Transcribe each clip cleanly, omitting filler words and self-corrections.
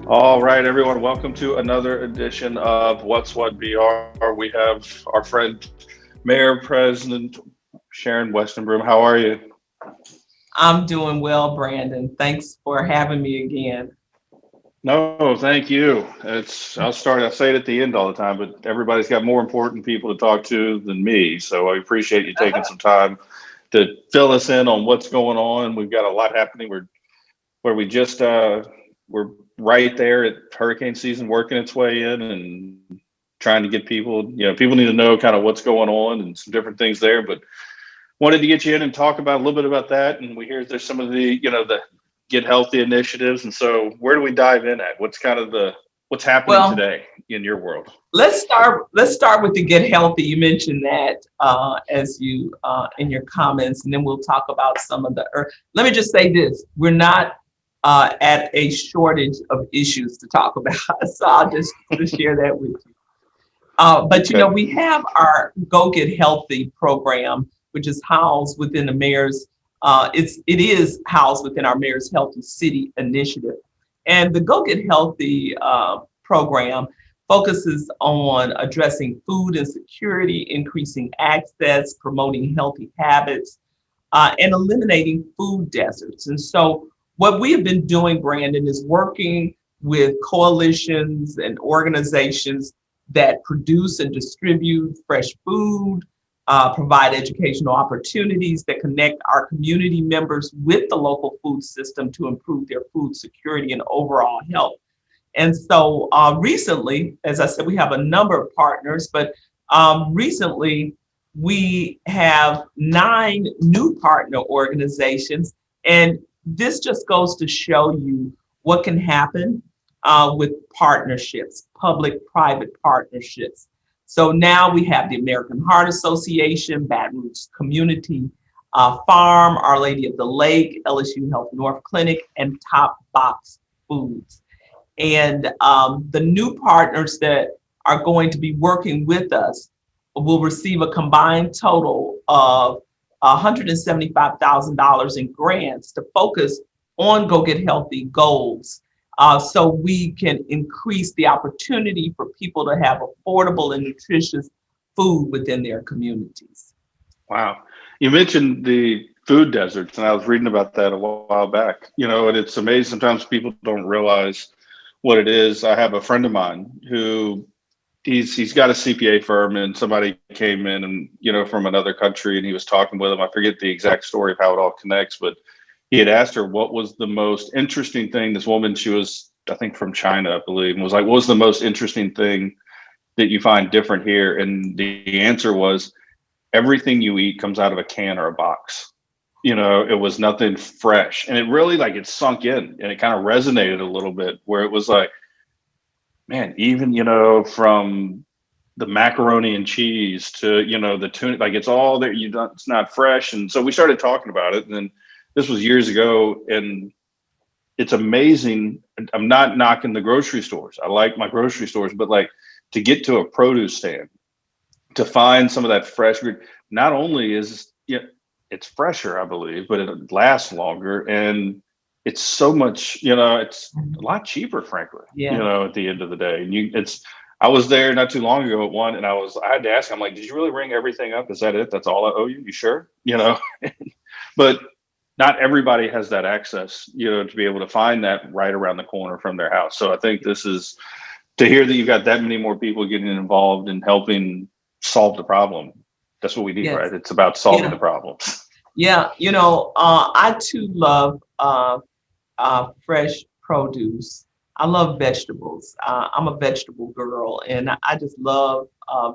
All right, everyone, welcome to another edition of What's What BR. We have our friend, Mayor President Sharon Broome. How are you? I'm doing well, Brandon. Thanks for having me again. No, thank you. I say it at the end all the time, but everybody's got more important people to talk to than me. So I appreciate you taking some time to fill us in on what's going on. We've got a lot happening. Where we just we're right there at hurricane season, working its way in and trying to get people. People need to know kind of what's going on and some different things there. But wanted to get you in and talk about a little bit about that. And we hear there's some of the get healthy initiatives. And so where do we dive in at? What's happening Well, today in your world? let's start with the get healthy. You mentioned that as you in your comments, and then we'll talk about some of the. Let me just say this: we're not at a shortage of issues to talk about, so I'll just share that with you. But Okay. we have our Go Get Healthy program, which is housed within the mayor's. It is housed within our mayor's Healthy City initiative, and the Go Get Healthy program focuses on addressing food insecurity, increasing access, promoting healthy habits, and eliminating food deserts. And so, what we have been doing, Brandon, is working with coalitions and organizations that produce and distribute fresh food, provide educational opportunities that connect our community members with the local food system to improve their food security and overall health. And so recently, as I said, we have a number of partners, but recently we have 9 new partner organizations. And this just goes to show you what can happen with partnerships, public-private partnerships. So now we have the American Heart Association, Baton Rouge Community Farm, Our Lady of the Lake, LSU Health North Clinic, and Top Box Foods. And the new partners that are going to be working with us will receive a combined total of $175,000 in grants to focus on Go Get Healthy goals. So we can increase the opportunity for people to have affordable and nutritious food within their communities. Wow. You mentioned the food deserts, and I was reading about that a while back. And it's amazing. Sometimes people don't realize what it is. I have a friend of mine who he's got a CPA firm, and somebody came in and from another country, and he was talking with him. I forget the exact story of how it all connects, but he had asked her what was the most interesting thing. This woman, she was I think from China, I believe, and was like, what was the most interesting thing that you find different here? And the answer was everything you eat comes out of a can or a box. It was nothing fresh. And it really like it sunk in and it kind of resonated a little bit where it was like, man, even, from the macaroni and cheese to, the tuna, like it's all there. It's not fresh. And so we started talking about it. And then this was years ago. And it's amazing. I'm not knocking the grocery stores. I like my grocery stores, but like to get to a produce stand, to find some of that fresh, not only is it's fresher, I believe, but it lasts longer and it's so much, it's a lot cheaper, frankly, Yeah. at the end of the day. And I was there not too long ago at one and I had to ask, I'm like, did you really ring everything up? Is that it? That's all I owe you? You sure? But not everybody has that access, to be able to find that right around the corner from their house. So I think this is to hear that you've got that many more people getting involved in helping solve the problem. That's what we need, Yes. right? It's about solving the Yeah. problems. Yeah. I too love fresh produce. I love vegetables. I'm a vegetable girl, and I just love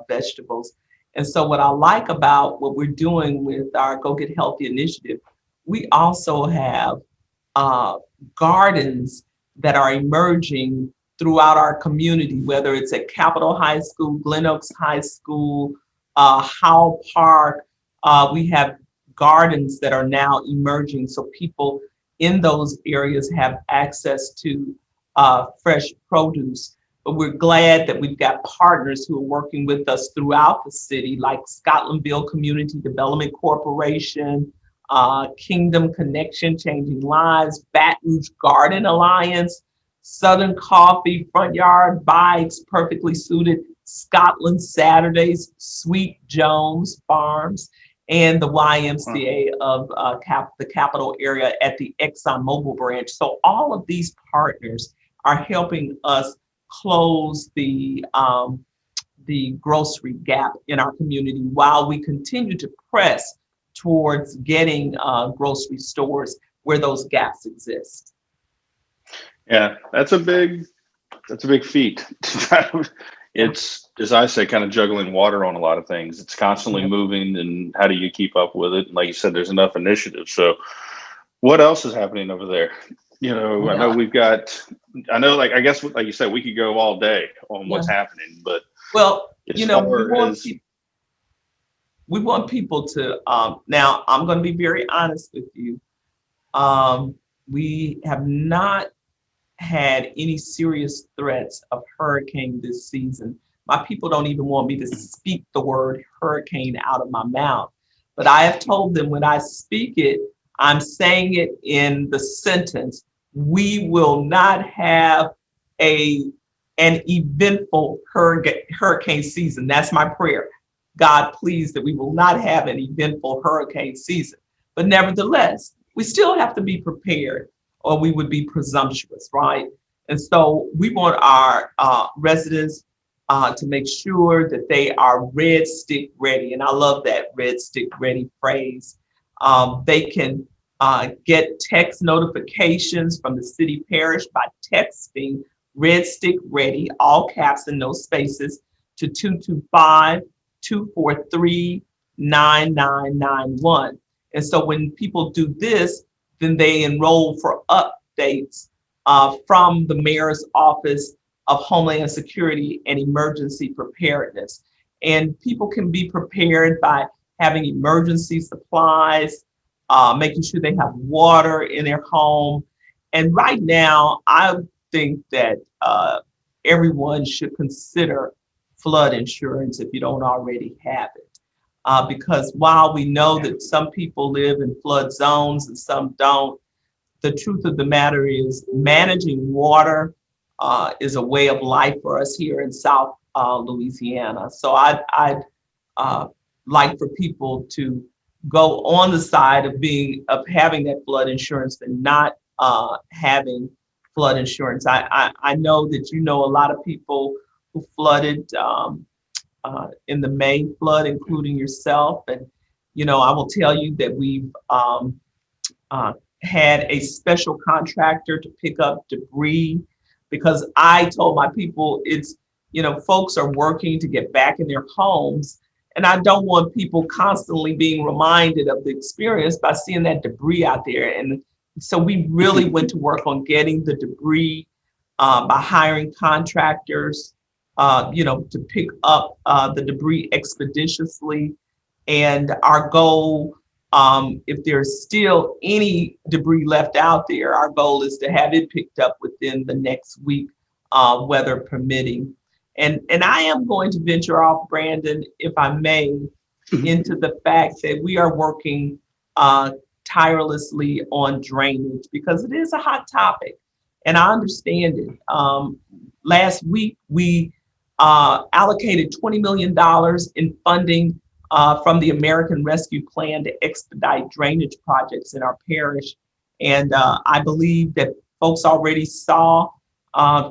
vegetables. And so, what I like about what we're doing with our Go Get Healthy initiative, we also have uh, gardens that are emerging throughout our community, whether it's at Capitol High School, Glen Oaks High School, Howell Park. We have gardens that are now emerging so people in those areas have access to fresh produce. But we're glad that we've got partners who are working with us throughout the city, like Scotlandville Community Development Corporation, Kingdom Connection, Changing Lives, Baton Rouge Garden Alliance. Southern Coffee, Front Yard Bikes, Perfectly Suited, Scotland Saturdays, Sweet Jones Farms, and the Wow. YMCA of the capital area at the ExxonMobil branch. So all of these partners are helping us close the grocery gap in our community while we continue to press towards getting grocery stores where those gaps exist. Yeah, that's a big feat. Yeah. It's, as I say, kind of juggling water on a lot of things. It's constantly Yeah. moving, and how do you keep up with it? And like you said, there's enough initiatives. So, what else is happening over there? I know Yeah. we've got. I know, like I guess, like you said, we could go all day on Yeah. what's happening, but Well, as we far want as people to now I'm going to be very honest with you. Um, we have not had any serious threats of hurricane this season. My people don't even want me to speak the word hurricane out of my mouth. But I have told them when I speak it, I'm saying it in the sentence, we will not have a an eventful hurricane season. That's my prayer. God, please, that we will not have an eventful hurricane season. But nevertheless, we still have to be prepared or we would be presumptuous, right? And so we want our residents to make sure that they are red stick ready. And I love that red stick ready phrase. They can get text notifications from the city parish by texting red stick ready, all caps and no spaces, to 225-243-9991. And so when people do this, then they enroll for updates from the mayor's office of Homeland Security and Emergency Preparedness. And people can be prepared by having emergency supplies, making sure they have water in their home. And right now, I think that everyone should consider flood insurance if you don't already have it. Because while we know that some people live in flood zones and some don't, the truth of the matter is managing water is a way of life for us here in South Louisiana. So I'd uh, like for people to go on the side of having that flood insurance and not having flood insurance. I know that you know a lot of people who flooded in the May flood, including yourself. And I will tell you that we've uh, had a special contractor to pick up debris because I told my people folks are working to get back in their homes. And I don't want people constantly being reminded of the experience by seeing that debris out there. And so we really went to work on getting the debris by hiring contractors, to pick up the debris expeditiously. And our goal, if there's still any debris left out there, our goal is to have it picked up within the next week, weather permitting. And I am going to venture off, Brandon, if I may, into the fact that we are working tirelessly on drainage because it is a hot topic, and I understand it. Last week we allocated $20 million in funding from the American Rescue Plan to expedite drainage projects in our parish. And I believe that folks already saw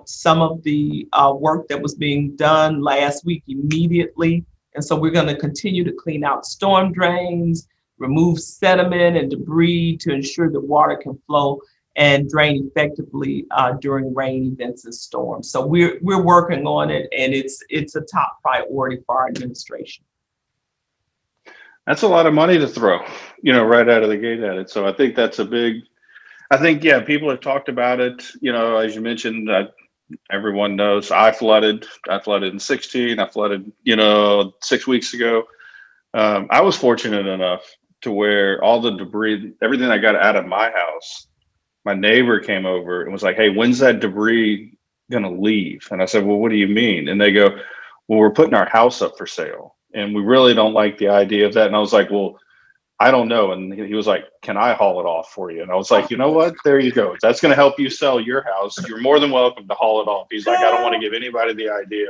some of the work that was being done last week immediately. And so we're going to continue to clean out storm drains, remove sediment and debris to ensure that water can flow and drain effectively during rain events and storms. So we're working on it, and it's a top priority for our administration. that's a lot of money to throw, right out of the gate at it. So I think that's a big. I think, yeah, people have talked about it. As you mentioned, everyone knows I flooded. I flooded in 16. I flooded, 6 weeks ago. I was fortunate enough to where all the debris, everything I got out of my house, my neighbor came over and was like, "Hey, when's that debris going to leave?" And I said, "Well, what do you mean?" And they go, "Well, we're putting our house up for sale and we really don't like the idea of that." And I was like, "Well, I don't know. And he was like, can I haul it off for you? And I was like, you know what? There you go. If that's going to help you sell your house, you're more than welcome to haul it off. He's like, I don't want to give anybody the idea,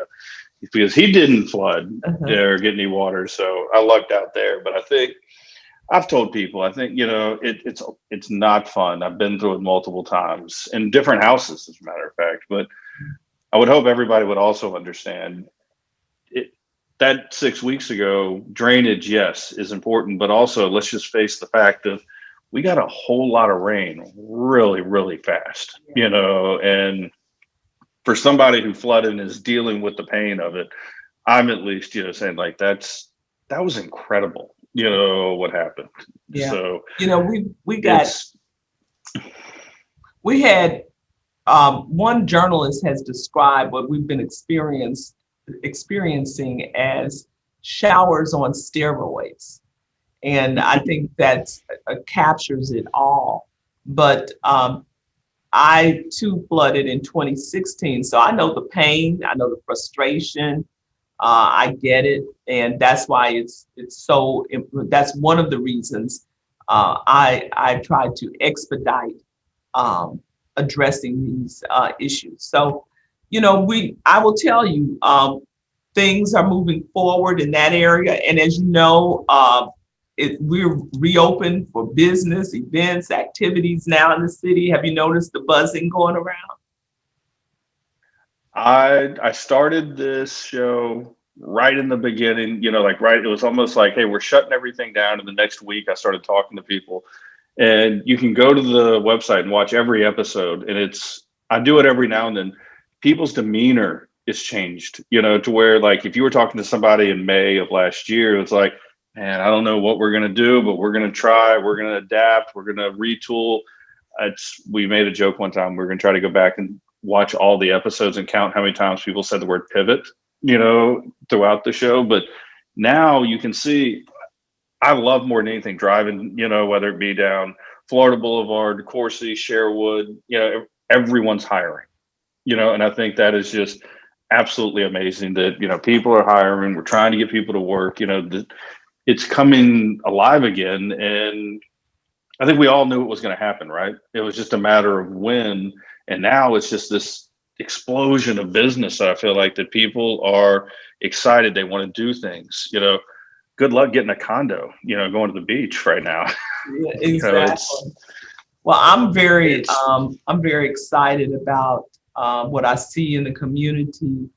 because he didn't flood Uh-huh. or get any water. So I lucked out there. But I think I've told people, I think, it's not fun. I've been through it multiple times in different houses, as a matter of fact. But I would hope everybody would also understand it, that 6 weeks ago, drainage, yes, is important, but also let's just face the fact of we got a whole lot of rain really, really fast, and for somebody who flooded and is dealing with the pain of it, I'm at least, saying like that was incredible, what happened. Yeah. So We got it's we had one journalist has described what we've been experiencing as showers on steroids. And I think that captures it all. But I too flooded in 2016. So I know the pain, I know the frustration. I get it. And that's why that's one of the reasons I try to expedite addressing these issues. So, I will tell you, things are moving forward in that area. And as you know, we're reopened for business, events, activities now in the city. Have you noticed the buzzing going around? I started this show right in the beginning, it was almost like, hey, we're shutting everything down. And the next week I started talking to people, and you can go to the website and watch every episode. And I do it every now and then. People's demeanor is changed, to where, like, if you were talking to somebody in May of last year, it's like, man, I don't know what we're going to do, but we're going to try, we're going to adapt, we're going to retool. We made a joke one time, we're going to try to go back and watch all the episodes and count how many times people said the word pivot, throughout the show. But now you can see, I love more than anything driving, whether it be down Florida Boulevard, Coursey, Sherwood, everyone's hiring, and I think that is just absolutely amazing that, people are hiring. We're trying to get people to work, it's coming alive again. And I think we all knew it was going to happen, right? It was just a matter of when. And now it's just this explosion of business that I feel like that people are excited. They want to do things, good luck getting a condo, going to the beach right now. Yeah, It's exactly. Well, it's I'm very excited about what I see in the community.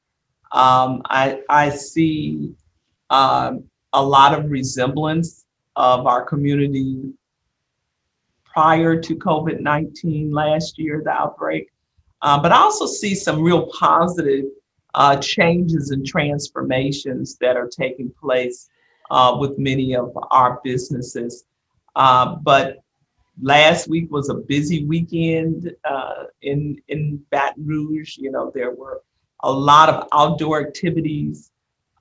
I see a lot of resemblance of our community prior to COVID-19 last year, the outbreak. But I also see some real positive changes and transformations that are taking place with many of our businesses. But last week was a busy weekend in Baton Rouge. There were a lot of outdoor activities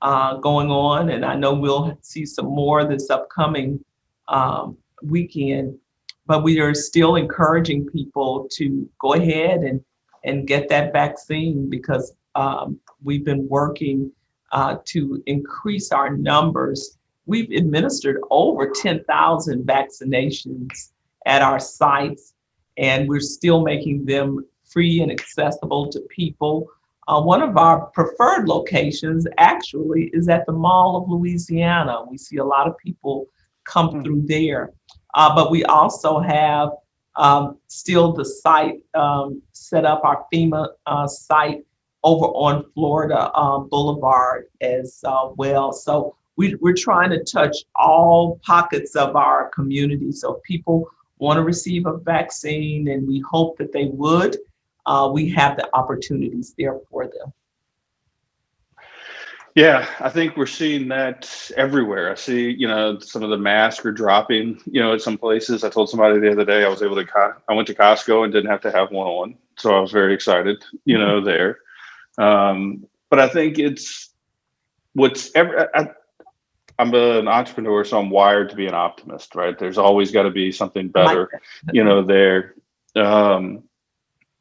going on, and I know we'll see some more this upcoming weekend. But we are still encouraging people to go ahead and get that vaccine, because we've been working to increase our numbers. We've administered over 10,000 vaccinations at our sites, and we're still making them free and accessible to people. One of our preferred locations actually is at the Mall of Louisiana. We see a lot of people come through there. But we also have still the site set up, our FEMA site over on Florida Boulevard as well. So we're trying to touch all pockets of our community. So if people want to receive a vaccine, and we hope that they would, we have the opportunities there for them. Yeah, I think we're seeing that everywhere. I see, some of the masks are dropping, at some places. I told somebody the other day I went to Costco and didn't have to have one on. So I was very excited, there. But I think I'm an entrepreneur, so I'm wired to be an optimist, right? There's always got to be something better, there.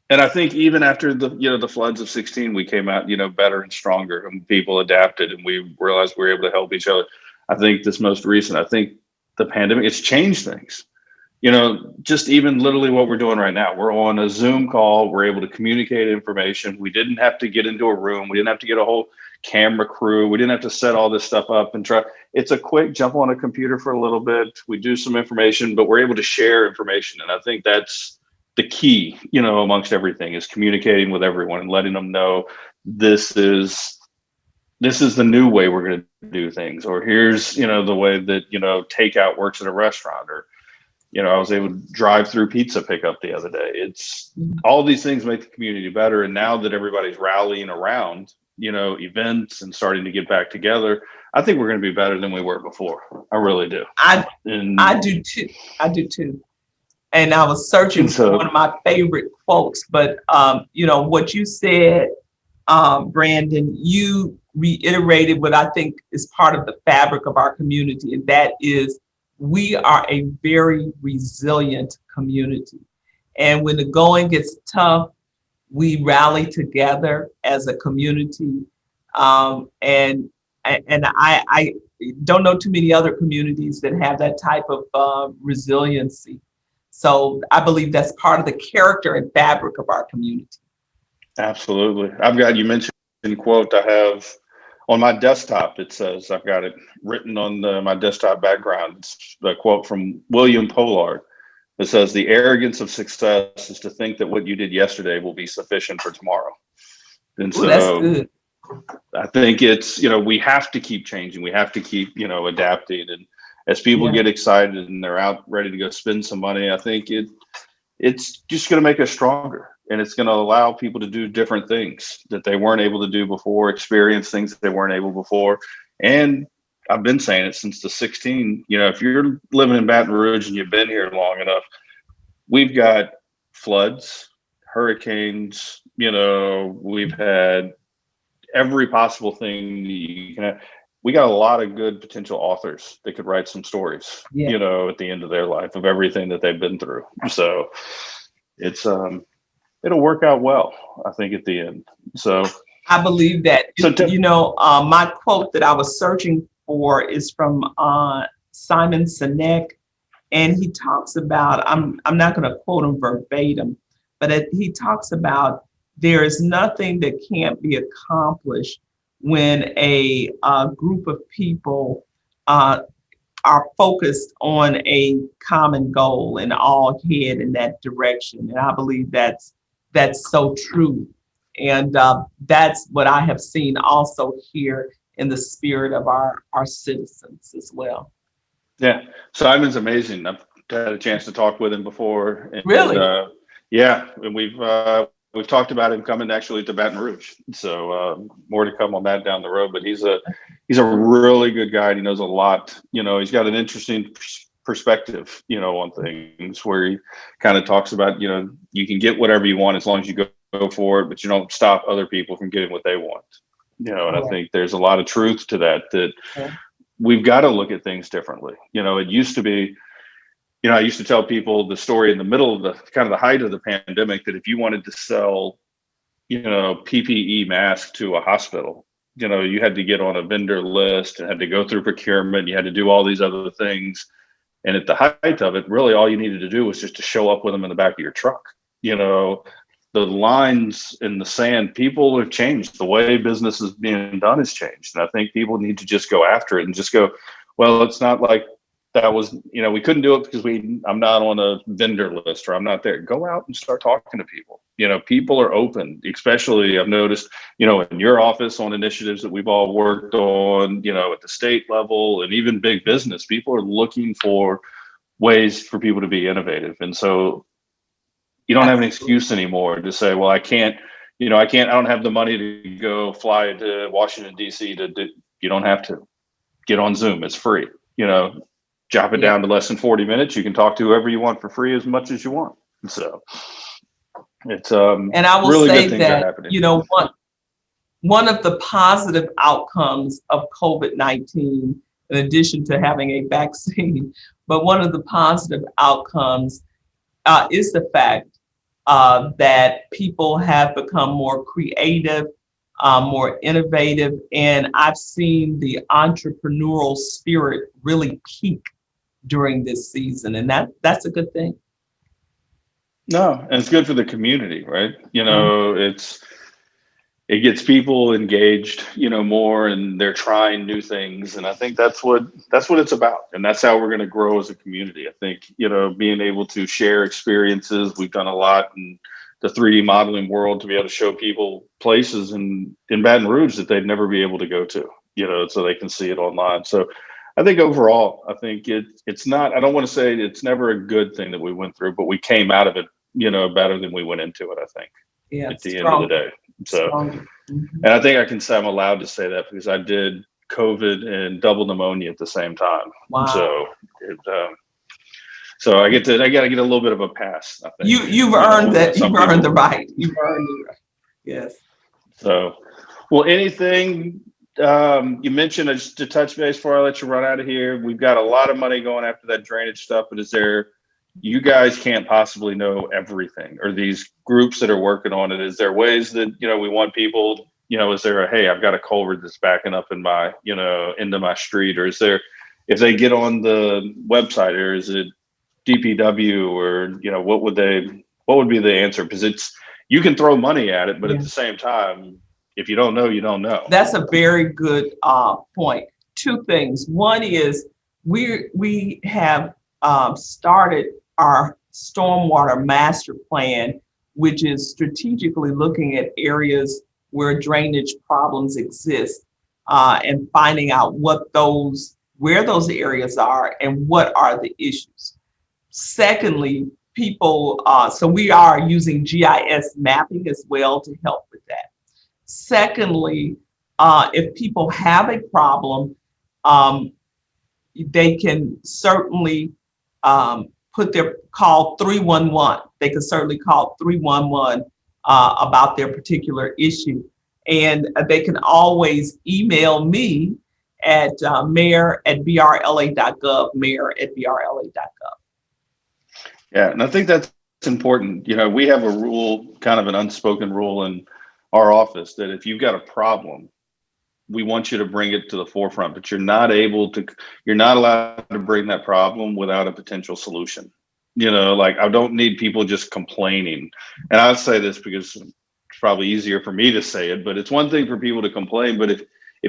And I think even after the floods of 16, we came out, better and stronger, and people adapted, and we realized we were able to help each other. I think this most recent, the pandemic, it's changed things. You know, just even literally what we're doing right now. We're on a Zoom call. We're able to communicate information. We didn't have to get into a room. We didn't have to get a whole camera crew. We didn't have to set all this stuff up and try. It's a quick jump on a computer for a little bit. We do some information, but we're able to share information. And I think that's the key, you know, amongst everything, is communicating with everyone and letting them know this is the new way we're going to do things, or here's, you know, the way that, you know, takeout works at a restaurant, or, you know, I was able to drive through pizza pickup the other day. It's all these things make the community better. And now that everybody's rallying around, you know, events and starting to get back together, I think we're going to be better than we were before. I really do. I do too. I do too. And I was searching for one of my favorite quotes, but you know, what you said, Brandon, you reiterated what I think is part of the fabric of our community, and that is we are a very resilient community. And when the going gets tough, we rally together as a community. And I don't know too many other communities that have that type of resiliency. So I believe that's part of the character and fabric of our community. Absolutely. I've got, you mentioned quote I have on my desktop. It says, I've got it written on my desktop background. It's the quote from William Pollard. It says, "The arrogance of success is to think that what you did yesterday will be sufficient for tomorrow." And so that's good. I think it's, you know, we have to keep changing. We have to keep, you know, adapting. And as people get excited and they're out ready to go spend some money, I think it's just going to make us stronger. And it's going to allow people to do different things that they weren't able to do before, experience things that they weren't able before. And I've been saying it since the 16, you know, if you're living in Baton Rouge and you've been here long enough, we've got floods, hurricanes, you know, we've had every possible thing you can have. We got a lot of good potential authors that could write some stories, you know, at the end of their life of everything that they've been through. So it's, it'll work out well, I think, at the end. So I believe that. You know, my quote that I was searching for is from Simon Sinek, and he talks about, I'm not going to quote him verbatim, but he talks about there is nothing that can't be accomplished when a group of people are focused on a common goal and all head in that direction. And I believe that's so true. And that's what I have seen also here in the spirit of our citizens as well. Yeah, Simon's amazing. I've had a chance to talk with him before. And, really? Yeah, and we've talked about him coming actually to Baton Rouge. So more to come on that down the road. But he's a really good guy. And he knows a lot. You know, he's got an interesting perspective, you know, on things, where he kind of talks about, you know, you can get whatever you want as long as you go for it, but you don't stop other people from getting what they want. You know, and I think there's a lot of truth to that we've got to look at things differently. You know, it used to be, you know, I used to tell people the story in the middle of the kind of the height of the pandemic, that if you wanted to sell, you know, PPE masks to a hospital, you know, you had to get on a vendor list and had to go through procurement. You had to do all these other things. And at the height of it, really all you needed to do was just to show up with them in the back of your truck. You know, the lines in the sand, people have changed. The way business is being done has changed. And I think people need to just go after it and just go, well, it's not like that was, you know, we couldn't do it because I'm not on a vendor list, or I'm not there. Go out and start talking to people. You know, people are open, especially I've noticed, you know, in your office on initiatives that we've all worked on, you know, at the state level and even big business, people are looking for ways for people to be innovative. And so you don't have an excuse anymore to say, well, I don't have the money to go fly to Washington, D.C. You don't have to. Get on Zoom. It's free. You know, chop it down to less than 40 minutes. You can talk to whoever you want for free as much as you want. So it's and I will really say that, you know, one of the positive outcomes of COVID-19, in addition to having a vaccine, but one of the positive outcomes is the fact that people have become more creative, more innovative, and I've seen the entrepreneurial spirit really peak during this season, and that's a good thing. No, and it's good for the community, right? Mhm. It gets people engaged, more, and they're trying new things. And I think that's what it's about. And that's how we're going to grow as a community. I think, being able to share experiences. We've done a lot in the 3D modeling world to be able to show people places in Baton Rouge that they'd never be able to go to, so they can see it online. So I think overall, I think it's not, I don't want to say it's never a good thing that we went through, but we came out of it, better than we went into it, I think, Yeah, at the end of the stronger, day. So, stronger. Mhm. and I think I can say I'm allowed to say that because I did COVID and double pneumonia at the same time. Wow. So, so I got to get a little bit of a pass, I think, You've earned where that. some You've earned people. the right. You've earned the right. Yes. So, well, anything you mentioned, just to touch base before I let you run out of here, we've got a lot of money going after that drainage stuff, but you guys can't possibly know everything, or these groups that are working on it. Is there ways that, we want people, is there hey, I've got a culvert that's backing up in my, into my street, or is there, if they get on the website, or is it DPW, or, what would be the answer? Because you can throw money at it, but at Yeah. the same time, if you don't know, you don't know. That's a very good point. Two things. One is we have started our stormwater master plan, which is strategically looking at areas where drainage problems exist, and finding out where those areas are and what are the issues. Secondly, so we are using GIS mapping as well to help with that. Secondly, if people have a problem, um, they can certainly call 311. They can certainly call 311 about their particular issue. And they can always email me at mayor@brla.gov, mayor@brla.gov. Yeah, and I think that's important. We have a rule, kind of an unspoken rule in our office, that if you've got a problem, we want you to bring it to the forefront, but you're not allowed to bring that problem without a potential solution. Like, I don't need people just complaining. And I'll say this because it's probably easier for me to say it, but it's one thing for people to complain. But if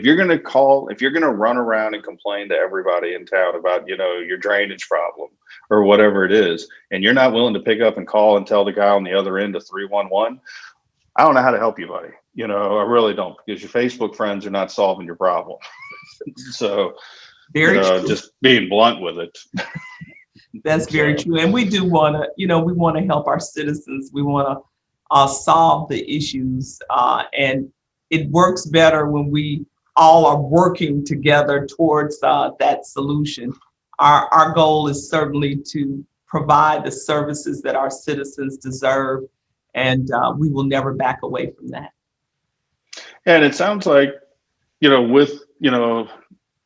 you're going to if you're going to run around and complain to everybody in town about, your drainage problem or whatever it is, and you're not willing to pick up and call and tell the guy on the other end of 311, I don't know how to help you, buddy. I really don't, because your Facebook friends are not solving your problem. So, Very true. just being blunt with it. That's very true. And we do want to, we want to help our citizens. We want to solve the issues. And it works better when we all are working together towards that solution. Our goal is certainly to provide the services that our citizens deserve. And we will never back away from that. And it sounds like, with,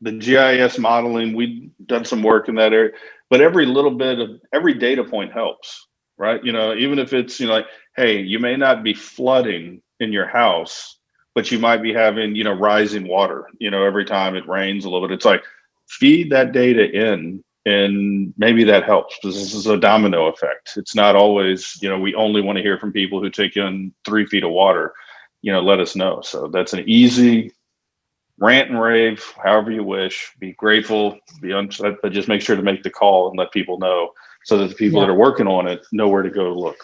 the GIS modeling, we've done some work in that area, but every data point helps, right? Even if it's, like, hey, you may not be flooding in your house, but you might be having, rising water, every time it rains a little bit. It's like, feed that data in, and maybe that helps, because this is a domino effect. It's not always, we only want to hear from people who take in 3 feet of water. Let us know. So that's an easy rant and rave, however you wish. Be grateful, be upset, but just make sure to make the call and let people know, so that the people that are working on it know where to go to look.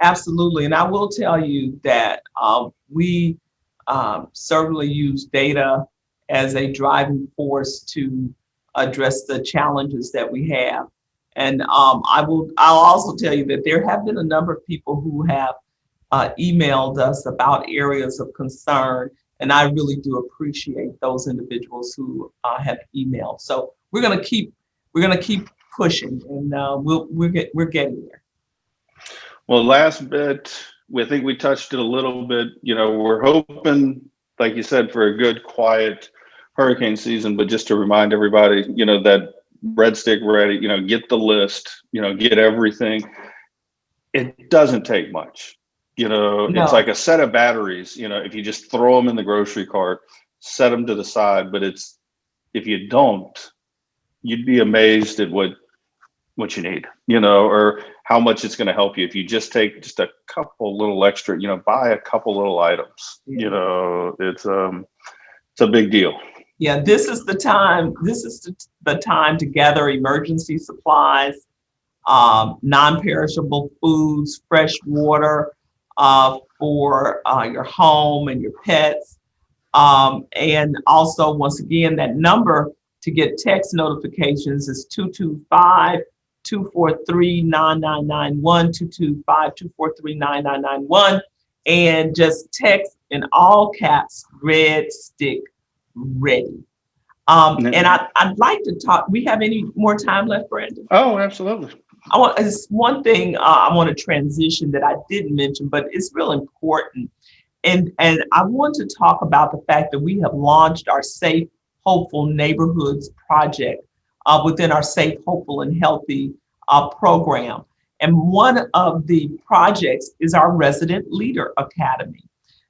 Absolutely. And I will tell you that we certainly use data as a driving force to address the challenges that we have. And I'll also tell you that there have been a number of people who have emailed us about areas of concern. And I really do appreciate those individuals who have emailed. So we're gonna keep pushing, and we're getting there. Well, last bit, I think we touched it a little bit. We're hoping, like you said, for a good, quiet hurricane season. But just to remind everybody, that red stick ready, get the list, get everything. It doesn't take much. It's like a set of batteries. If you just throw them in the grocery cart, set them to the side. But if you don't, you'd be amazed at what you need, you know, or how much it's going to help you if you just take just a couple little extra, you know, buy a couple little items. Yeah. You know, it's a big deal. Yeah, this is the time. This is the time to gather emergency supplies, non-perishable foods, fresh water for your home and your pets. And also, once again, that number to get text notifications is 225-243-9991, 225-243-9991. And just text in all caps, red stick ready. And I'd like to talk. We have any more time left, Brandon? Oh, absolutely. It's one thing I want to transition that I didn't mention, but it's real important. And I want to talk about the fact that we have launched our Safe, Hopeful Neighborhoods project within our Safe, Hopeful, and Healthy program. And one of the projects is our Resident Leader Academy.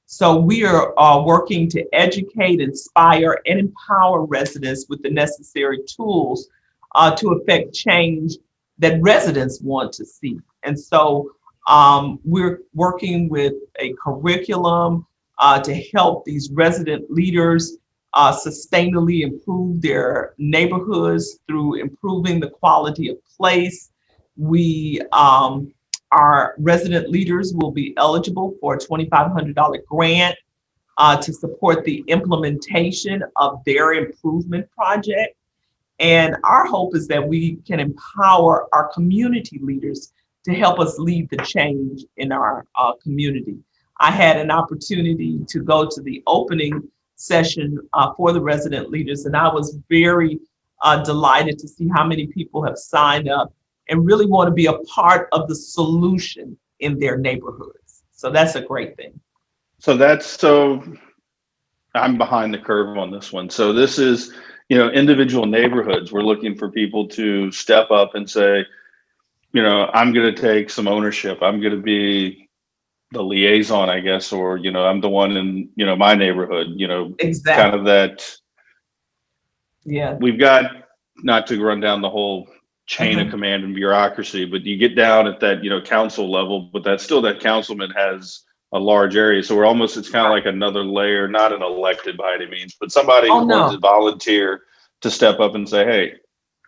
So we are working to educate, inspire, and empower residents with the necessary tools to affect change that residents want to see. And so we're working with a curriculum to help these resident leaders sustainably improve their neighborhoods through improving the quality of place. Our resident leaders will be eligible for a $2,500 grant to support the implementation of their improvement project. And our hope is that we can empower our community leaders to help us lead the change in our community. I had an opportunity to go to the opening session for the resident leaders, and I was very delighted to see how many people have signed up and really want to be a part of the solution in their neighborhoods. So that's a great thing. So I'm behind the curve on this one. So this is, you know, individual neighborhoods. We're looking for people to step up and say, you know, I'm going to take some ownership. I'm going to be the liaison, I guess, or, you know, I'm the one in, you know, my neighborhood, you know, Exactly. kind of that. Yeah. We've got, not to run down the whole chain of command and bureaucracy, but you get down at that, you know, council level, but that's still that councilman has a large area. So it's kind of like another layer, not an elected by any means, but somebody who's going to volunteer to step up and say, hey,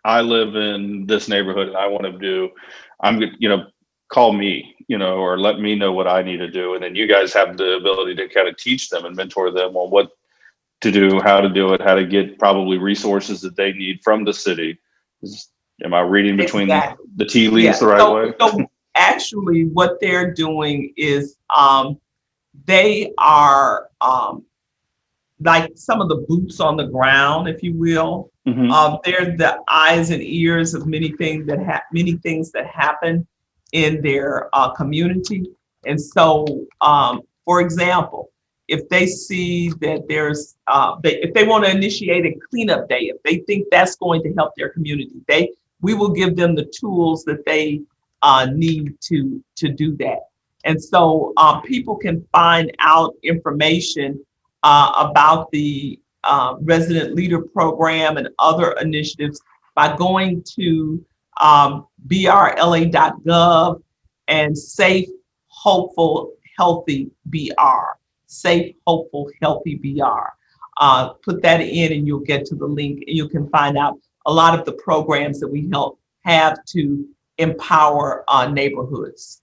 I live in this neighborhood and I want to you know, call me, you know, or let me know what I need to do. And then you guys have the ability to kind of teach them and mentor them on what to do, how to do it, how to get probably resources that they need from the city. Am I reading between the tea leaves the right way? So actually what they're doing is they are like some of the boots on the ground, if you will. They're the eyes and ears of many things that happen in their community. And so, for example, if they see that there's, if they want to initiate a cleanup day, if they think that's going to help their community, we will give them the tools that they need to do that. And so people can find out information about the Resident Leader Program and other initiatives by going to brla.gov and Safe, Hopeful, Healthy BR. Safe, Hopeful, Healthy BR. Put that in and you'll get to the link and you can find out a lot of the programs that we have to empower neighborhoods.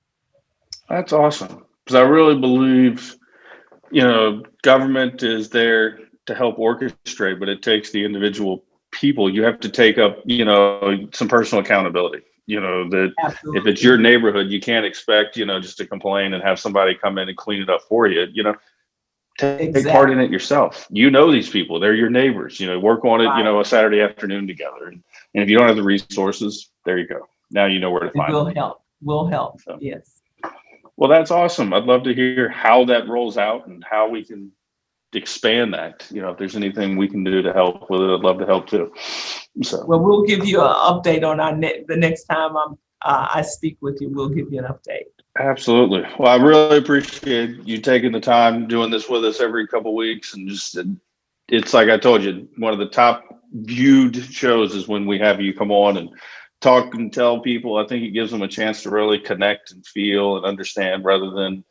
That's awesome. Because I really believe, you know, government is there to help orchestrate, but it takes the individual people. You have to take up, you know, some personal accountability. You know, that if it's your neighborhood, you can't expect, you know, just to complain and have somebody come in and clean it up for you. You know, take part in it yourself. You know, these people, they're your neighbors, you know, work on it, you know, a Saturday afternoon together. And if you don't have the resources, there you go. Now you know where to find them. Will help. So. Yes. Well, that's awesome. I'd love to hear how that rolls out and how we can expand that. You know, if there's anything we can do to help with it, I'd love to help too. So, well, we'll give you an update on the next time I speak with you. We'll give you an update. Absolutely. Well, I really appreciate you taking the time doing this with us every couple of weeks, and just it's like I told you, one of the top viewed shows is when we have you come on and talk and tell people. I think it gives them a chance to really connect and feel and understand, rather than,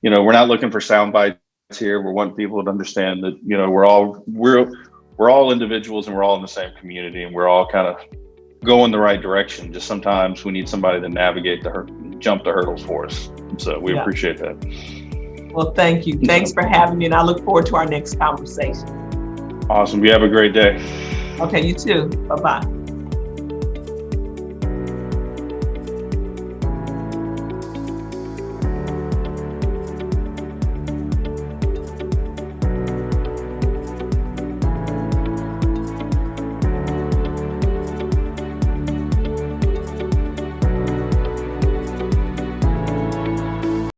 we're not looking for sound bites here. We're wanting people to understand that, we're all individuals, and we're all in the same community, and we're all kind of going the right direction. Just sometimes we need somebody to navigate jump the hurdles for us. So we appreciate that. Well, thank you. Thanks for having me, and I look forward to our next conversation. Awesome. You have a great day. Okay, you too. Bye-bye.